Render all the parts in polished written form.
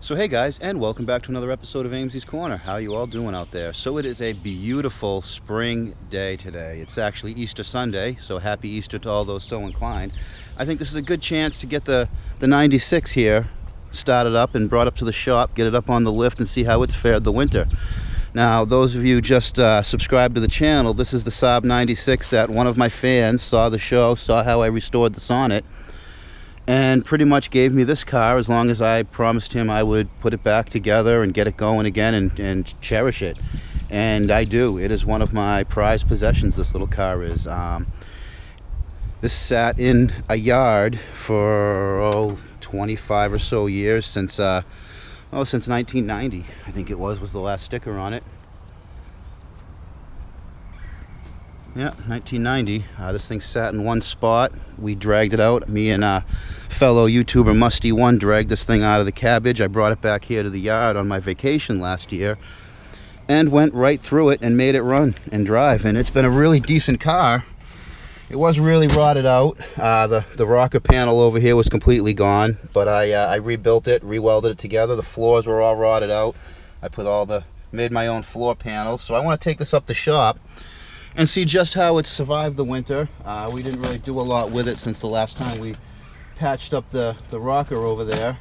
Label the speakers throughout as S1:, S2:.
S1: So hey guys, and welcome back to another episode of Ames's Corner. How you all doing out there? So it is a beautiful spring day today. It's actually Easter Sunday, so happy Easter to all those so inclined. I think this is a good chance to get the 96 here started up and brought up to the shop, get it up on the lift and see how it's fared the winter. Now, those of you just subscribed to the channel, this is the Saab 96 that one of my fans saw the show, saw how I restored the Sonnet, and pretty much gave me this car as long as I promised him I would put it back together and get it going again and cherish it. And I do. It is one of my prized possessions, this little car is. This sat in a yard for 25 or so years, since 1990, I think it was the last sticker on it. Yeah, 1990. This thing sat in one spot. We dragged it out. Me and fellow YouTuber Musty1 dragged this thing out of the cabbage. I brought it back here to the yard on my vacation last year and went right through it and made it run and drive. And it's been a really decent car. It was really rotted out. The rocker panel over here was completely gone, but I rebuilt it, re-welded it together. The floors were all rotted out. I made my own floor panels. So I want to take this up the shop and see just how it's survived the winter. We didn't really do a lot with it since the last time we patched up the rocker over there.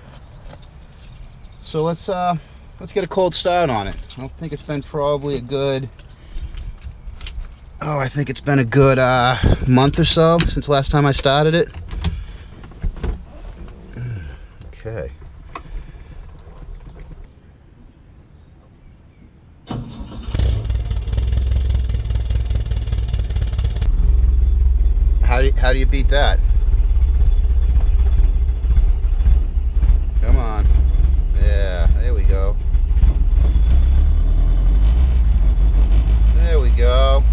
S1: So let's get a cold start on it. I don't think it's been probably a good, I think it's been a good month or so since last time I started it. Okay. How do you beat that? Come on. Yeah, there we go. There we go.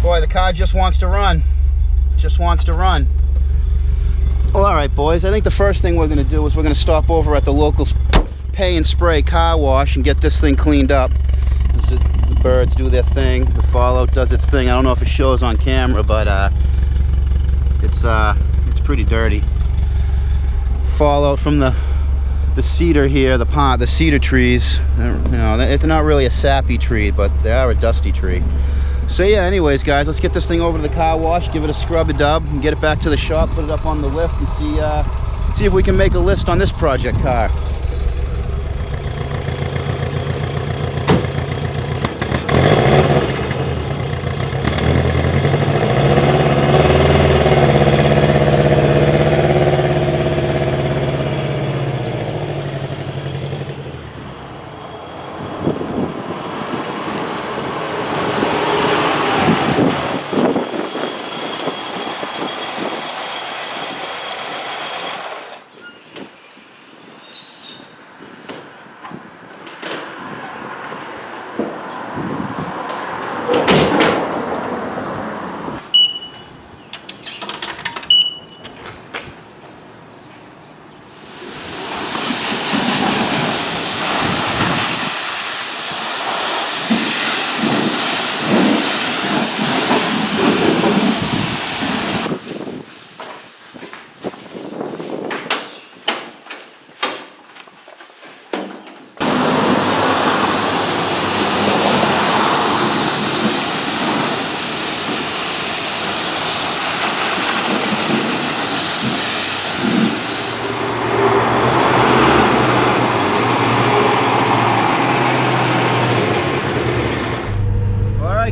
S1: Boy, the car just wants to run. Just wants to run. Well, all right, boys. I think the first thing we're going to do is we're going to stop over at the local Pay and Spray car wash and get this thing cleaned up. The birds do their thing. The Fallout does its thing. I don't know if it shows on camera, but it's pretty dirty. Fallout from the cedar here, the cedar trees. They're not really a sappy tree, but they are a dusty tree. So yeah, anyways, guys, let's get this thing over to the car wash, give it a scrub-a-dub, and get it back to the shop, put it up on the lift, and see if we can make a list on this project car.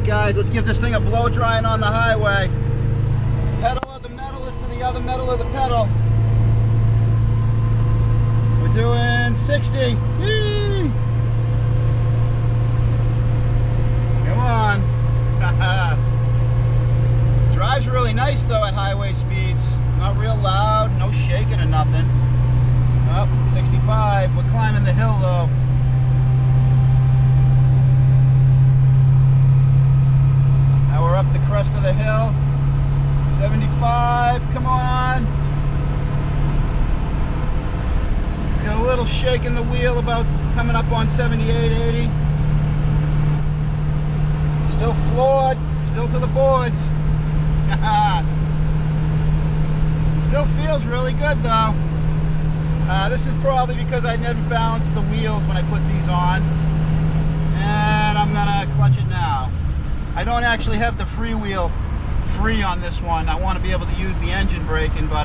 S1: Guys, let's give this thing a blow drying on the highway. Pedal of the metal is to the other metal of the pedal. We're doing 60. Whee! Come on. Drives really nice though at highway speeds. Not real loud, no shaking or nothing. Up, 65. We're climbing the hill though. We're up the crest of the hill. 75, come on. Got a little shake in the wheel about coming up on 78, 80. Still floored, still to the boards. Still feels really good though. This is probably because I never balanced the wheels when I put these on. And I'm gonna clutch it now. I don't actually have the freewheel free on this one. I want to be able to use the engine braking, but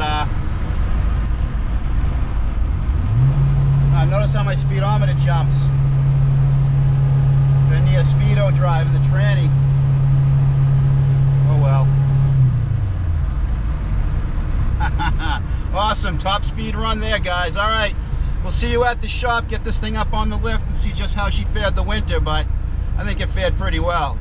S1: notice how my speedometer jumps. Gonna need a speedo drive in the tranny. Oh well. Awesome, top speed run there, guys. All right, we'll see you at the shop. Get this thing up on the lift and see just how she fared the winter, but I think it fared pretty well.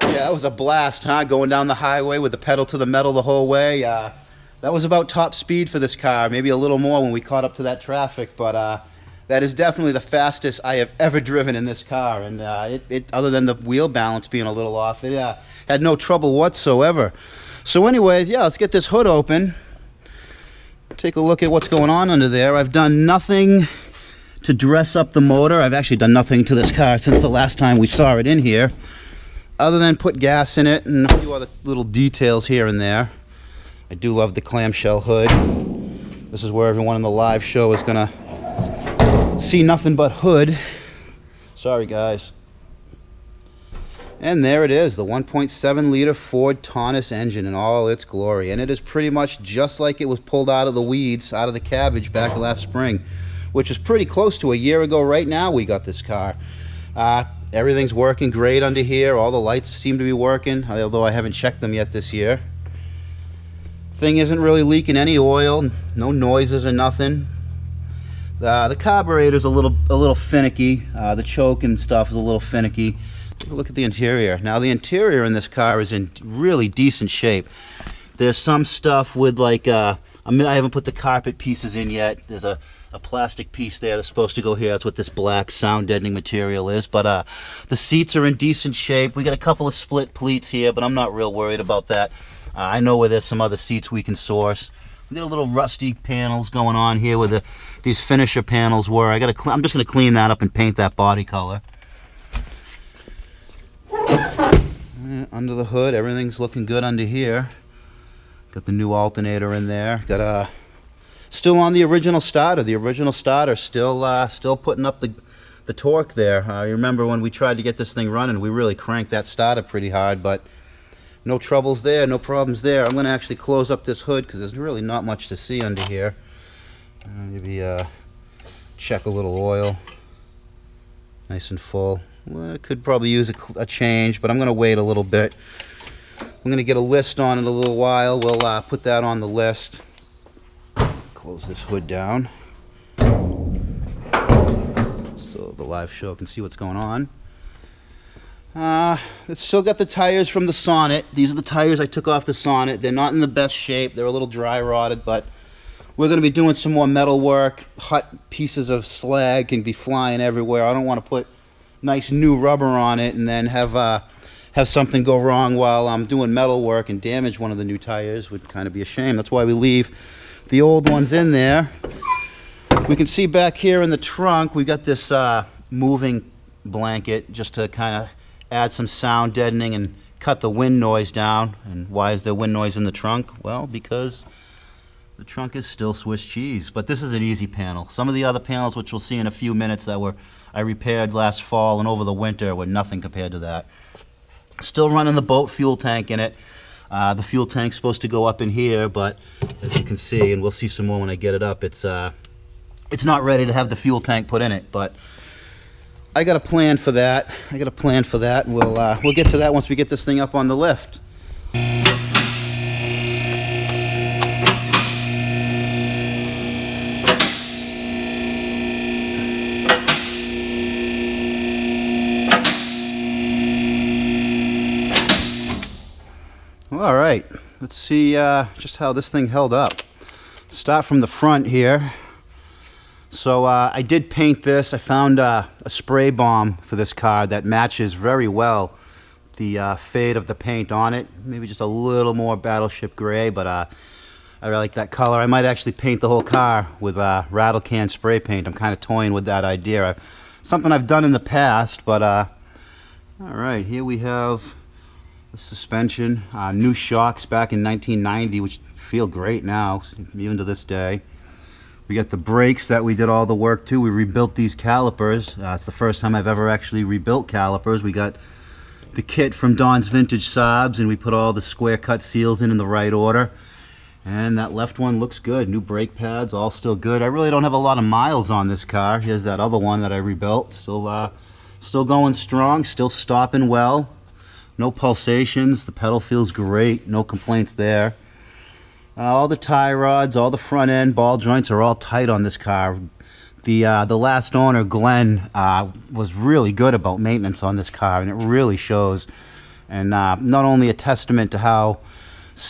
S1: That was a blast, huh? Going down the highway with the pedal to the metal the whole way. That was about top speed for this car, maybe a little more when we caught up to that traffic, but that is definitely the fastest I have ever driven in this car. And other than the wheel balance being a little off, it had no trouble whatsoever. So anyways, yeah, let's get this hood open. Take a look at what's going on under there. I've done nothing to dress up the motor. I've actually done nothing to this car since the last time we saw it in here, other than put gas in it and a few other little details here and there. I do love the clamshell hood. This is where everyone in the live show is gonna see nothing but hood. Sorry guys. And there it is, the 1.7 liter Ford Taunus engine in all its glory. And it is pretty much just like it was pulled out of the weeds, out of the cabbage back last spring, which is pretty close to a year ago right now we got this car. Everything's working great under here. All the lights seem to be working, although I haven't checked them yet this year. Thing isn't really leaking any oil, no noises or nothing. The carburetor's a little finicky. The choke and stuff is a little finicky. Take a look at the interior. Now the interior in this car is in really decent shape. There's some stuff with like, I haven't put the carpet pieces in yet. There's a plastic piece there that's supposed to go here. That's what this black sound deadening material is. But the seats are in decent shape. We got a couple of split pleats here, but I'm not real worried about that. I know where there's some other seats we can source. We got a little rusty panels going on here where these finisher panels were. I'm just gonna clean that up and paint that body color. Under the hood, everything's looking good under here. Got the new alternator in there. Got still on the original starter. The original starter still putting up the torque there. I remember when we tried to get this thing running, we really cranked that starter pretty hard, but no troubles there, no problems there. I'm going to actually close up this hood because there's really not much to see under here. Maybe check a little oil. Nice and full. Well, I could probably use a change, but I'm going to wait a little bit. I'm going to get a list on it a little while. We'll put that on the list. Close this hood down so the live show can see what's going on. It's still got the tires from the Sonnet. These are the tires I took off the Sonnet. They're not in the best shape. They're a little dry rotted, but we're going to be doing some more metal work. Hot pieces of slag can be flying everywhere. I don't want to put nice new rubber on it and then have something go wrong while I'm doing metal work and damage one of the new tires. Would kind of be a shame. That's why we leave the old ones in there. We can see back here in the trunk we got this moving blanket just to kind of add some sound deadening and cut the wind noise down. And why is there wind noise in the trunk? Well, because the trunk is still Swiss cheese. But this is an easy panel. Some of the other panels, which we'll see in a few minutes, that I repaired last fall and over the winter, were nothing compared to that. Still running the boat fuel tank in it. The fuel tank's supposed to go up in here, but as you can see, and we'll see some more when I get it up, it's not ready to have the fuel tank put in it, but I got a plan for that. And we'll get to that once we get this thing up on the lift. let's see just how this thing held up. Start from the front here. So I did paint this. I found a spray bomb for this car that matches very well the fade of the paint on it. Maybe just a little more Battleship Gray, but I really like that color. I might actually paint the whole car with rattle can spray paint. I'm kind of toying with that idea. Something I've done in the past, but all right, here we have the suspension. New shocks back in 1990, which feel great now, even to this day. We got the brakes that we did all the work to. We rebuilt these calipers. It's the first time I've ever actually rebuilt calipers. We got the kit from Don's Vintage Saabs, and we put all the square cut seals in the right order. And that left one looks good. New brake pads, all still good. I really don't have a lot of miles on this car. Here's that other one that I rebuilt. Still going strong, still stopping well. No pulsations. The pedal feels great. No complaints there. All the tie rods, all the front end ball joints are all tight on this car. The last owner, Glenn, was really good about maintenance on this car, and it really shows. And not only a testament to how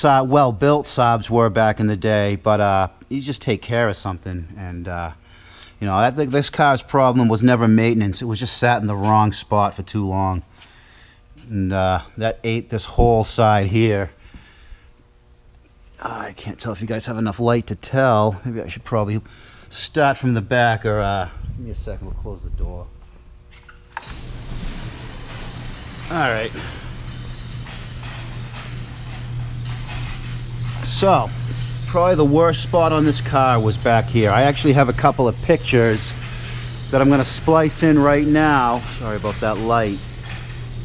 S1: well built Saabs were back in the day, but you just take care of something. And you know, I think this car's problem was never maintenance. It was just sat in the wrong spot for too long, and that ate this whole side here. I can't tell if you guys have enough light to tell. Maybe I should probably start from the back, or give me a second, we'll close the door. All right. So, probably the worst spot on this car was back here. I actually have a couple of pictures that I'm going to splice in right now. Sorry about that light.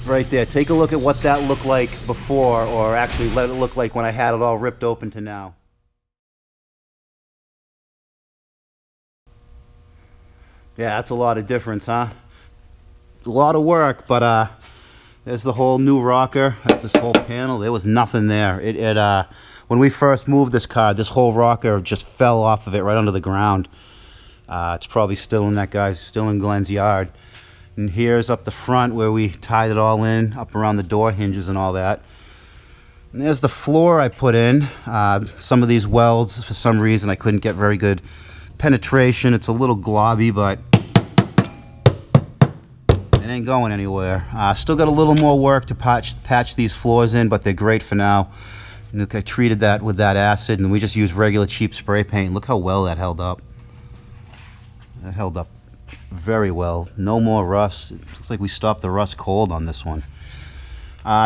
S1: Right there. Take a look at what that looked like before, or actually let it look like when I had it all ripped open to now. Yeah, that's a lot of difference, huh? A lot of work, but there's the whole new rocker. That's this whole panel. There was nothing there. When we first moved this car, this whole rocker just fell off of it right onto the ground. It's probably still in Glenn's yard. And here's up the front where we tied it all in, up around the door hinges and all that. And there's the floor I put in. Some of these welds, for some reason, I couldn't get very good penetration. It's a little globby, but it ain't going anywhere. Still got a little more work to patch these floors in, but they're great for now. And look, I treated that with that acid, and we just used regular cheap spray paint. Look how well that held up. That held up very well. No more rust. It looks like we stopped the rust cold on this one.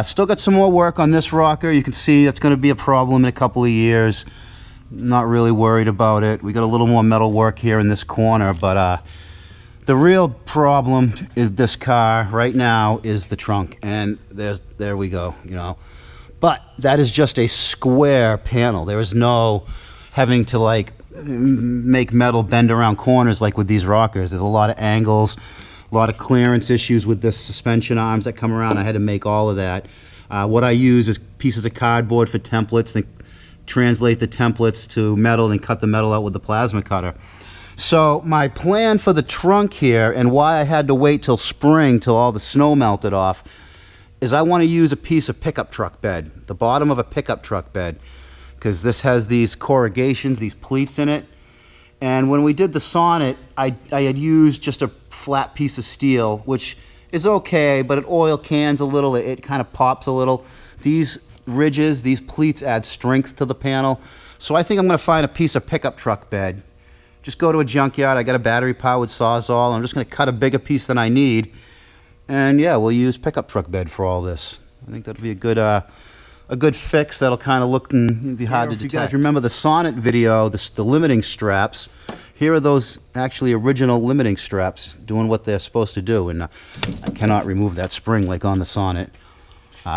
S1: Still got some more work on this rocker. You can see that's going to be a problem in a couple of years. Not really worried about it. We got a little more metal work here in this corner, but the real problem is this car right now is the trunk, and there we go, you know. But that is just a square panel. There is no having to like make metal bend around corners like with these rockers. There's a lot of angles, a lot of clearance issues with the suspension arms that come around. I had to make all of that. What I use is pieces of cardboard for templates, then translate the templates to metal and cut the metal out with the plasma cutter. So my plan for the trunk here, and why I had to wait till spring till all the snow melted off, is I want to use a piece of pickup truck bed, the bottom of a pickup truck bed, because this has these corrugations, these pleats in it. And when we did the sonnet, I had used just a flat piece of steel, which is okay, but it oil cans a little, it kind of pops a little. These ridges, these pleats add strength to the panel. So I think I'm going to find a piece of pickup truck bed. Just go to a junkyard. I got a battery powered Sawzall. I'm just going to cut a bigger piece than I need. And yeah, we'll use pickup truck bed for all this. I think that'll be a good fix that'll kind of look and be hard to detect. If you guys remember the Sonnet video, the limiting straps, here are those actually original limiting straps doing what they're supposed to do, and I cannot remove that spring like on the Sonnet.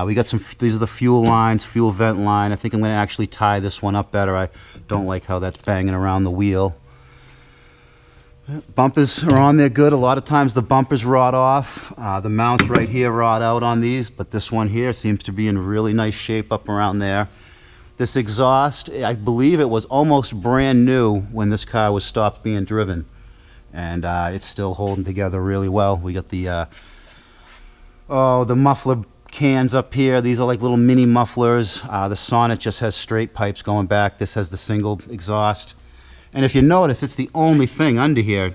S1: We got these are the fuel lines, fuel vent line. I think I'm going to actually tie this one up better. I don't like how that's banging around the wheel. Bumpers are on there good. A lot of times the bumpers rot off. The mounts right here rot out on these, but this one here seems to be in really nice shape up around there. This exhaust, I believe it was almost brand new when this car was stopped being driven, and it's still holding together really well. We got the muffler cans up here. These are like little mini mufflers. The Sonnet just has straight pipes going back. This has the single exhaust. And if you notice, it's the only thing under here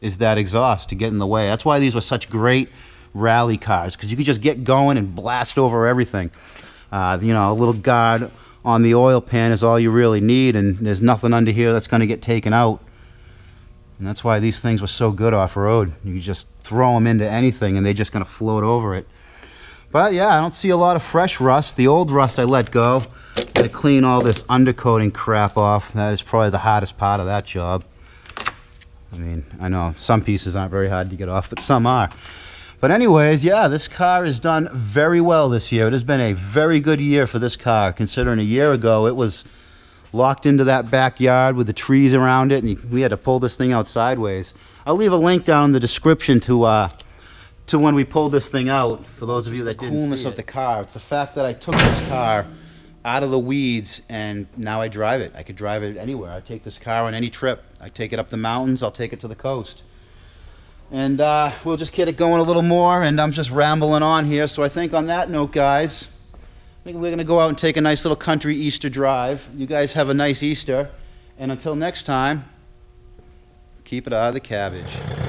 S1: is that exhaust to get in the way. That's why these were such great rally cars, because you could just get going and blast over everything. You know, a little guard on the oil pan is all you really need, and there's nothing under here that's going to get taken out. And that's why these things were so good off-road. You just throw them into anything and they're just going to float over it. But yeah, I don't see a lot of fresh rust. The old rust I let go. Got to clean all this undercoating crap off. That is probably the hardest part of that job. I mean, I know some pieces aren't very hard to get off, but some are. But anyways, yeah, this car has done very well this year. It has been a very good year for this car, considering a year ago it was locked into that backyard with the trees around it, and we had to pull this thing out sideways. I'll leave a link down in the description to when we pulled this thing out, for those of you that didn't see it. The coolness of the car. It's the fact that I took this car out of the weeds and now I drive it. I could drive it anywhere. I take this car on any trip. I take it up the mountains, I'll take it to the coast. And we'll just get it going a little more, and I'm just rambling on here. So I think on that note, guys, I think we're going to go out and take a nice little country Easter drive. You guys have a nice Easter. And until next time, keep it out of the cabbage.